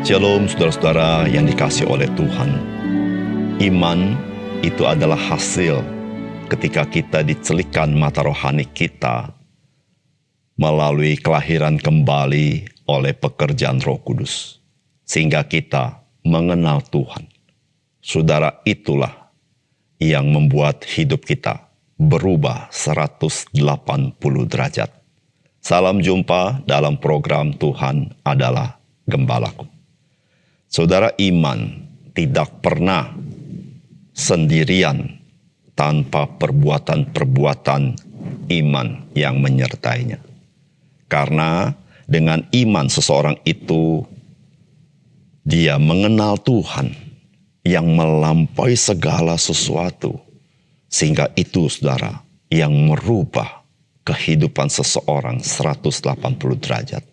Shalom saudara-saudara yang dikasihi oleh Tuhan. Iman itu adalah hasil ketika kita dicelikkan mata rohani kita melalui kelahiran kembali oleh pekerjaan Roh Kudus. Sehingga kita mengenal Tuhan. Saudara, itulah yang membuat hidup kita berubah 180 derajat. Salam jumpa dalam program Tuhan adalah Gembalaku. Saudara, iman tidak pernah sendirian tanpa perbuatan-perbuatan iman yang menyertainya. Karena dengan iman seseorang itu, dia mengenal Tuhan yang melampaui segala sesuatu. Sehingga itu, saudara, yang merubah kehidupan seseorang 180 derajat.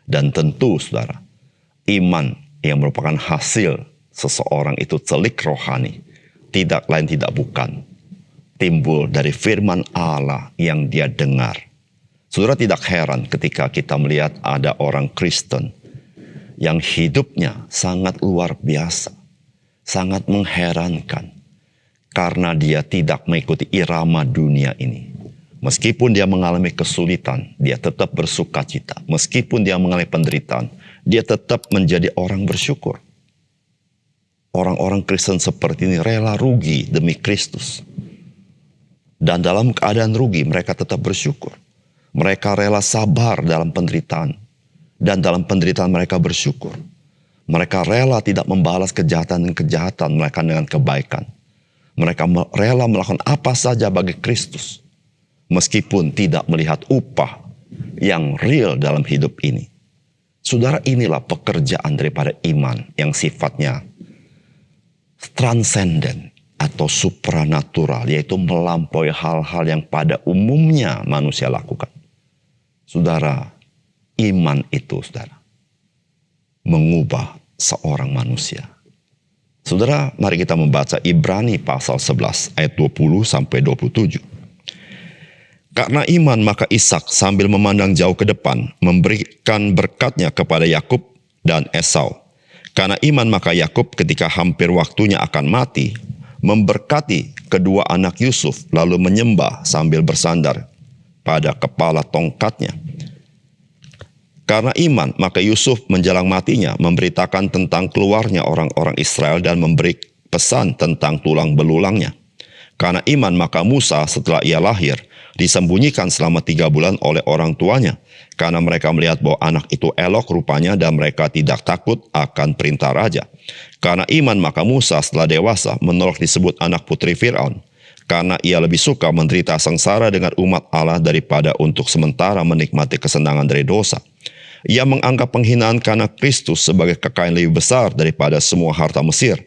Dan tentu, saudara, iman yang merupakan hasil seseorang itu celik rohani, tidak lain tidak bukan, timbul dari firman Allah yang dia dengar. Saudara, tidak heran ketika kita melihat ada orang Kristen yang hidupnya sangat luar biasa, sangat mengherankan, karena dia tidak mengikuti irama dunia ini. Meskipun dia mengalami kesulitan, dia tetap bersuka cita. Meskipun dia mengalami penderitaan, dia tetap menjadi orang bersyukur. Orang-orang Kristen seperti ini rela rugi demi Kristus. Dan dalam keadaan rugi, mereka tetap bersyukur. Mereka rela sabar dalam penderitaan. Dan dalam penderitaan mereka bersyukur. Mereka rela tidak membalas kejahatan dan kejahatan mereka dengan kebaikan. Mereka rela melakukan apa saja bagi Kristus. Meskipun tidak melihat upah yang real dalam hidup ini. Saudara, inilah pekerjaan daripada iman yang sifatnya transenden atau supranatural, yaitu melampaui hal-hal yang pada umumnya manusia lakukan. Saudara, iman itu, saudara, mengubah seorang manusia. Saudara, mari kita membaca Ibrani pasal 11 ayat 20 sampai 27. Karena iman maka Ishak sambil memandang jauh ke depan memberikan berkatnya kepada Yakub dan Esau. Karena iman maka Yakub ketika hampir waktunya akan mati memberkati kedua anak Yusuf lalu menyembah sambil bersandar pada kepala tongkatnya. Karena iman maka Yusuf menjelang matinya memberitakan tentang keluarnya orang-orang Israel dan memberi pesan tentang tulang belulangnya. Karena iman maka Musa setelah ia lahir disembunyikan selama 3 bulan oleh orang tuanya. Karena mereka melihat bahwa anak itu elok rupanya dan mereka tidak takut akan perintah raja. Karena iman maka Musa setelah dewasa menolak disebut anak putri Fir'aun. Karena ia lebih suka menderita sengsara dengan umat Allah daripada untuk sementara menikmati kesenangan dari dosa. Ia menganggap penghinaan karena Kristus sebagai kekayaan lebih besar daripada semua harta Mesir.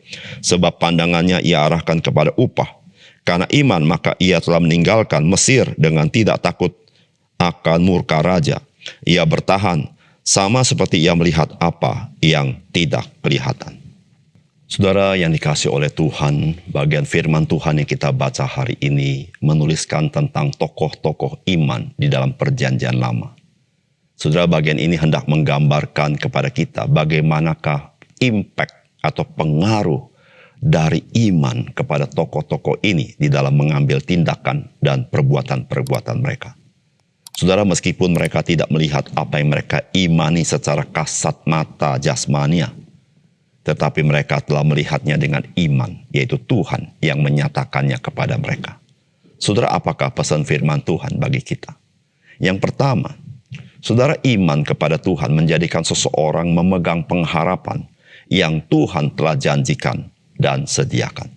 Sebab pandangannya ia arahkan kepada upah. Karena iman maka ia telah meninggalkan Mesir dengan tidak takut akan murka raja. Ia bertahan sama seperti ia melihat apa yang tidak kelihatan. Saudara yang dikasihi oleh Tuhan, bagian firman Tuhan yang kita baca hari ini menuliskan tentang tokoh-tokoh iman di dalam perjanjian lama. Saudara, bagian ini hendak menggambarkan kepada kita bagaimanakah impact atau pengaruh dari iman kepada tokoh-tokoh ini di dalam mengambil tindakan dan perbuatan-perbuatan mereka. Saudara, meskipun mereka tidak melihat apa yang mereka imani secara kasat mata jasmania, tetapi mereka telah melihatnya dengan iman, yaitu Tuhan yang menyatakannya kepada mereka. Saudara, apakah pesan firman Tuhan bagi kita? Yang pertama, saudara, iman kepada Tuhan menjadikan seseorang memegang pengharapan yang Tuhan telah janjikan dan sediakan.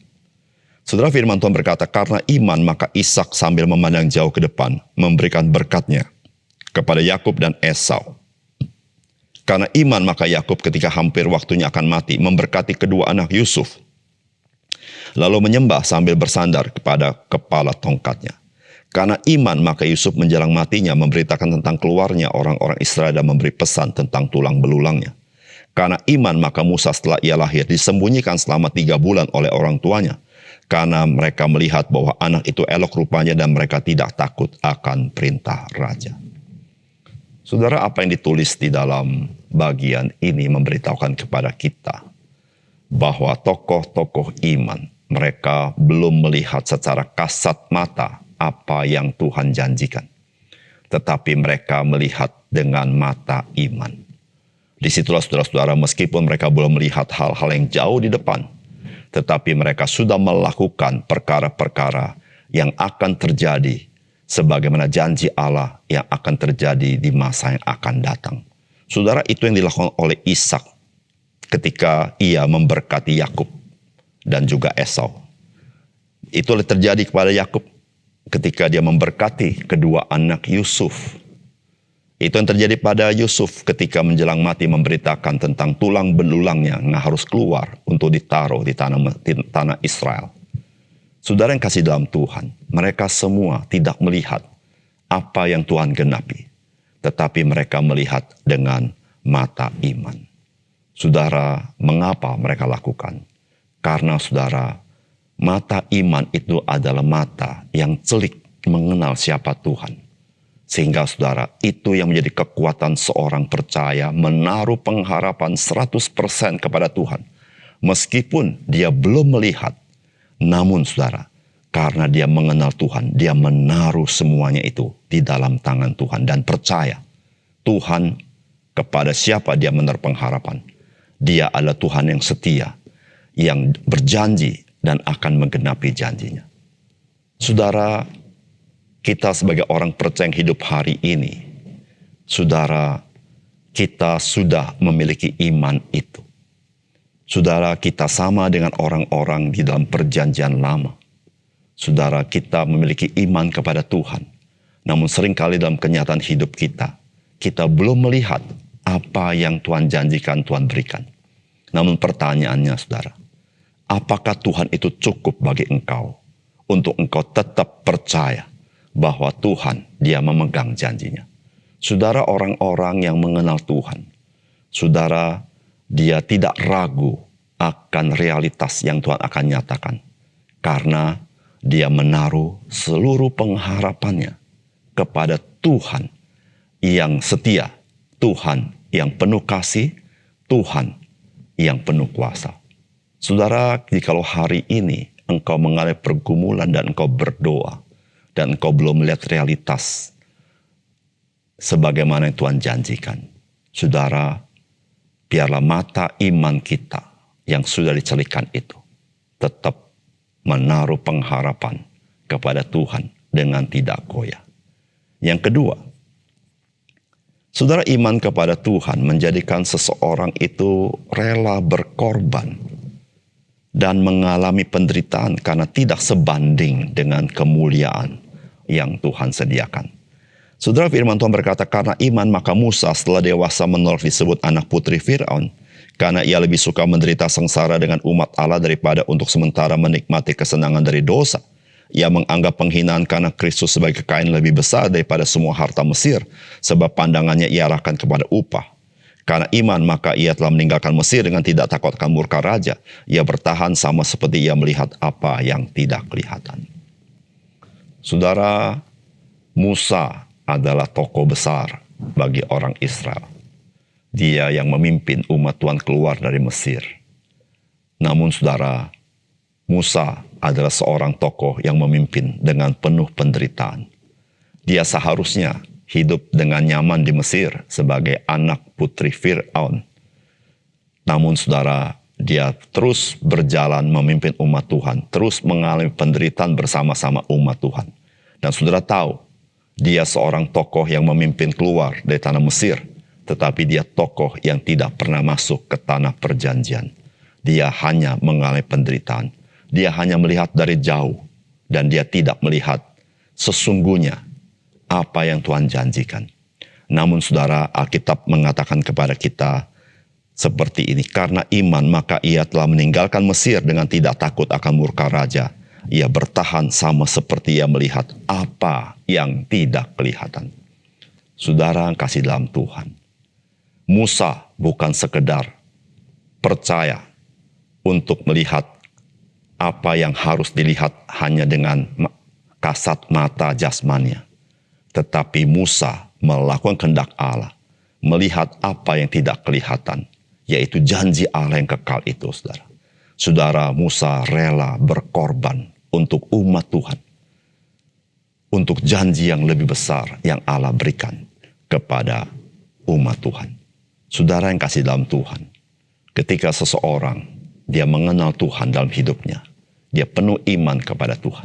Saudara, firman Tuhan berkata, karena iman maka Ishak sambil memandang jauh ke depan memberikan berkatnya kepada Yakub dan Esau. Karena iman maka Yakub ketika hampir waktunya akan mati memberkati kedua anak Yusuf, lalu menyembah sambil bersandar kepada kepala tongkatnya. Karena iman maka Yusuf menjelang matinya memberitakan tentang keluarnya orang-orang Israel dan memberi pesan tentang tulang belulangnya. Karena iman maka Musa setelah ia lahir disembunyikan selama 3 bulan oleh orang tuanya. Karena mereka melihat bahwa anak itu elok rupanya dan mereka tidak takut akan perintah raja. Saudara, apa yang ditulis di dalam bagian ini memberitahukan kepada kita bahwa tokoh-tokoh iman, mereka belum melihat secara kasat mata apa yang Tuhan janjikan. Tetapi mereka melihat dengan mata iman. Disitulah saudara-saudara, meskipun mereka belum melihat hal-hal yang jauh di depan, tetapi mereka sudah melakukan perkara-perkara yang akan terjadi sebagaimana janji Allah yang akan terjadi di masa yang akan datang. Saudara, itu yang dilakukan oleh Ishak ketika ia memberkati Yakub dan juga Esau. Itu terjadi kepada Yakub ketika dia memberkati kedua anak Yusuf. Itu yang terjadi pada Yusuf ketika menjelang mati memberitakan tentang tulang belulangnya yang harus keluar untuk ditaruh di tanah Israel. Saudara yang kasih dalam Tuhan, mereka semua tidak melihat apa yang Tuhan genapi, tetapi mereka melihat dengan mata iman. Saudara, mengapa mereka lakukan? Karena saudara, mata iman itu adalah mata yang celik mengenal siapa Tuhan. Sehingga saudara, itu yang menjadi kekuatan seorang percaya menaruh pengharapan 100% kepada Tuhan. Meskipun dia belum melihat, namun saudara, karena dia mengenal Tuhan, dia menaruh semuanya itu di dalam tangan Tuhan. Dan percaya, Tuhan kepada siapa dia menaruh pengharapan. Dia adalah Tuhan yang setia, yang berjanji dan akan menggenapi janjinya. Saudara, kita sebagai orang percaya yang hidup hari ini, saudara, kita sudah memiliki iman itu. Saudara, kita sama dengan orang-orang di dalam perjanjian lama. Saudara, kita memiliki iman kepada Tuhan. Namun seringkali dalam kenyataan hidup kita, kita belum melihat apa yang Tuhan janjikan, Tuhan berikan. Namun pertanyaannya saudara, apakah Tuhan itu cukup bagi engkau untuk engkau tetap percaya bahwa Tuhan dia memegang janjinya? Saudara, orang-orang yang mengenal Tuhan, saudara, dia tidak ragu akan realitas yang Tuhan akan nyatakan. Karena dia menaruh seluruh pengharapannya kepada Tuhan yang setia, Tuhan yang penuh kasih, Tuhan yang penuh kuasa. Saudara, jikalau hari ini engkau mengalami pergumulan dan engkau berdoa, dan engkau belum melihat realitas sebagaimana yang Tuhan janjikan, saudara, biarlah mata iman kita yang sudah dicelihkan itu tetap menaruh pengharapan kepada Tuhan dengan tidak goyah. Yang kedua, saudara, iman kepada Tuhan menjadikan seseorang itu rela berkorban dan mengalami penderitaan karena tidak sebanding dengan kemuliaan yang Tuhan sediakan. Saudara, firman Tuhan berkata, karena iman maka Musa setelah dewasa menolak disebut anak putri Fir'aun, karena ia lebih suka menderita sengsara dengan umat Allah daripada untuk sementara menikmati kesenangan dari dosa. Ia menganggap penghinaan karena Kristus sebagai kekayaan lebih besar daripada semua harta Mesir, sebab pandangannya ia arahkan kepada upah. Karena iman maka ia telah meninggalkan Mesir dengan tidak takut akan murka raja. Ia bertahan sama seperti ia melihat apa yang tidak kelihatan. Saudara, Musa adalah tokoh besar bagi orang Israel. Dia yang memimpin umat Tuhan keluar dari Mesir. Namun saudara, Musa adalah seorang tokoh yang memimpin dengan penuh penderitaan. Dia seharusnya hidup dengan nyaman di Mesir sebagai anak putri Fir'aun. Namun saudara, dia terus berjalan memimpin umat Tuhan, terus mengalami penderitaan bersama-sama umat Tuhan. Dan saudara tahu, dia seorang tokoh yang memimpin keluar dari tanah Mesir, tetapi dia tokoh yang tidak pernah masuk ke tanah perjanjian. Dia hanya mengalami penderitaan. Dia hanya melihat dari jauh, dan dia tidak melihat sesungguhnya apa yang Tuhan janjikan. Namun saudara, Alkitab mengatakan kepada kita seperti ini, karena iman maka ia telah meninggalkan Mesir dengan tidak takut akan murka raja. Ia bertahan sama seperti ia melihat apa yang tidak kelihatan. Saudara kasih dalam Tuhan, Musa bukan sekedar percaya untuk melihat apa yang harus dilihat hanya dengan kasat mata jasmania. Tetapi Musa melakukan kehendak Allah, melihat apa yang tidak kelihatan, yaitu janji Allah yang kekal itu, saudara. Saudara, Musa rela berkorban untuk umat Tuhan, untuk janji yang lebih besar yang Allah berikan kepada umat Tuhan. Saudara yang kasih dalam Tuhan, ketika seseorang dia mengenal Tuhan dalam hidupnya, dia penuh iman kepada Tuhan.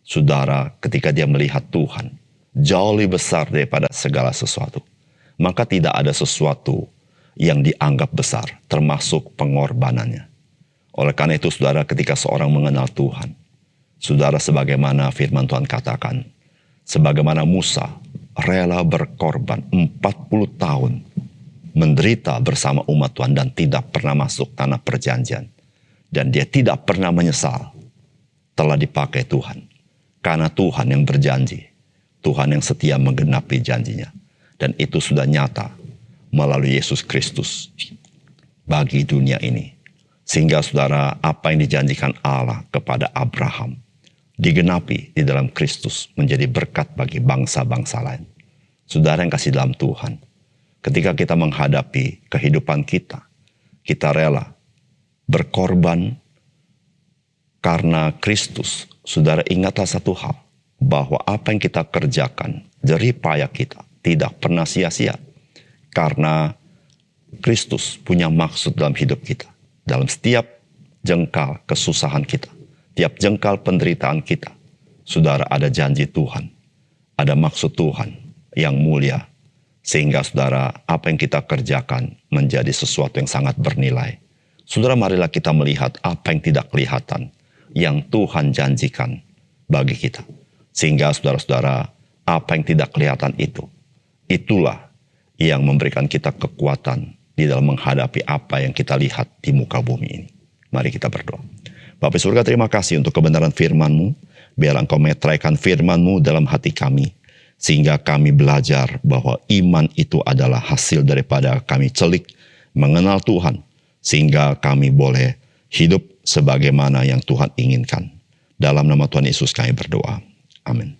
Saudara, ketika dia melihat Tuhan jauh lebih besar daripada segala sesuatu, maka tidak ada sesuatu yang dianggap besar, termasuk pengorbanannya. Oleh karena itu, saudara, ketika seorang mengenal Tuhan, saudara, sebagaimana firman Tuhan katakan, sebagaimana Musa rela berkorban 40 tahun, menderita bersama umat Tuhan dan tidak pernah masuk tanah perjanjian. Dan dia tidak pernah menyesal telah dipakai Tuhan. Karena Tuhan yang berjanji, Tuhan yang setia menggenapi janjinya. Dan itu sudah nyata melalui Yesus Kristus bagi dunia ini. Sehingga saudara, apa yang dijanjikan Allah kepada Abraham digenapi di dalam Kristus menjadi berkat bagi bangsa-bangsa lain. Saudara yang kasih dalam Tuhan, ketika kita menghadapi kehidupan kita, kita rela berkorban karena Kristus. Saudara, ingatlah satu hal, bahwa apa yang kita kerjakan, jerih payah kita, tidak pernah sia-sia. Karena Kristus punya maksud dalam hidup kita. Dalam setiap jengkal kesusahan kita, tiap jengkal penderitaan kita, saudara, ada janji Tuhan, ada maksud Tuhan yang mulia. Sehingga saudara, apa yang kita kerjakan menjadi sesuatu yang sangat bernilai. Saudara, marilah kita melihat apa yang tidak kelihatan, yang Tuhan janjikan bagi kita. Sehingga saudara-saudara, apa yang tidak kelihatan itu, itulah yang memberikan kita kekuatan di dalam menghadapi apa yang kita lihat di muka bumi ini. Mari kita berdoa. Bapa di surga, terima kasih untuk kebenaran firman-Mu. Biar Engkau meteraikan firman-Mu dalam hati kami, sehingga kami belajar bahwa iman itu adalah hasil daripada kami celik mengenal Tuhan, sehingga kami boleh hidup sebagaimana yang Tuhan inginkan. Dalam nama Tuhan Yesus kami berdoa. Amin.